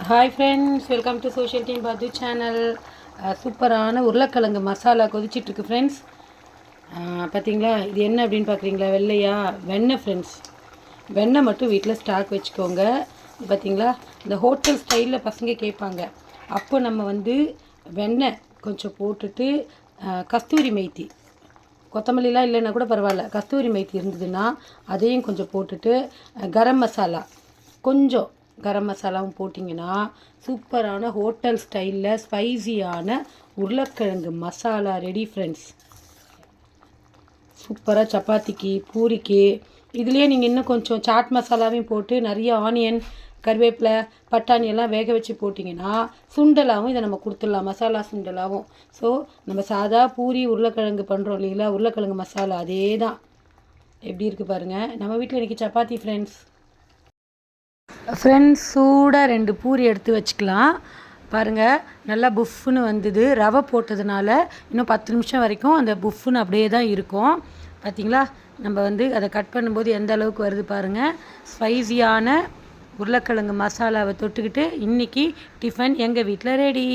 Hi friends, welcome to social team பாது channel. சூப்பரான உருளைக்கிழங்கு மசாலா கொதிச்சிட்ருக்கு ஃப்ரெண்ட்ஸ். பார்த்தீங்களா, இது என்ன அப்படின்னு பார்க்குறீங்களா? வெள்ளையா வெண்ணெய் ஃப்ரெண்ட்ஸ். வெண்ணெய் மட்டும் வீட்டில் ஸ்டாக் வச்சுக்கோங்க. பார்த்தீங்களா, இந்த ஹோட்டல் ஸ்டைலில் பசங்க கேட்பாங்க. அப்போ நம்ம வெண்ணெய் கொஞ்சம் போட்டுட்டு கஸ்தூரி மெய்த்தி, கொத்தமல்லிலாம் இல்லைன்னா கூட பரவாயில்ல, கஸ்தூரி மெய்த்தி இருந்ததுன்னா அதையும் கொஞ்சம் போட்டுட்டு கரம் மசாலா கொஞ்சம் கரம் மசாலாவும் போட்டிங்கன்னா சூப்பரான ஹோட்டல் ஸ்டைலில் ஸ்பைசியான உருளைக்கிழங்கு மசாலா ரெடி ஃப்ரெண்ட்ஸ். சூப்பராக சப்பாத்திக்கு பூரிக்கு இதுலேயே நீங்கள் இன்னும் கொஞ்சம் சாட் மசாலாவையும் போட்டு நிறைய ஆனியன் கருவேப்பிலை பட்டாணி எல்லாம் வேக வச்சு போட்டிங்கன்னா சுண்டலாகவும் இதை நம்ம கொடுத்துடலாம், மசாலா சுண்டலாகவும். ஸோ நம்ம சாதா பூரி உருளைக்கிழங்கு பண்ணுறோம் இல்லைங்களா, உருளைக்கிழங்கு மசாலா அதே தான். எப்படி இருக்குது பாருங்கள். நம்ம வீட்டில் இன்றைக்கி சப்பாத்தி ஃப்ரெண்ட்ஸ். சூடாக 2 பூரி எடுத்து வச்சுக்கலாம். பாருங்கள், நல்லா புஃப்னு வந்தது. ரவை போட்டதுனால இன்னும் 10 நிமிஷம் வரைக்கும் அந்த புஃப்னு அப்படியே தான் இருக்கும். பார்த்திங்களா, நம்ம அதை கட் பண்ணும்போது எந்த அளவுக்கு வருது பாருங்கள். ஸ்பைசியான உருளைக்கிழங்கு மசாலாவை தொட்டுக்கிட்டு இன்றைக்கி டிஃபன் எங்கள் வீட்டில் ரெடி.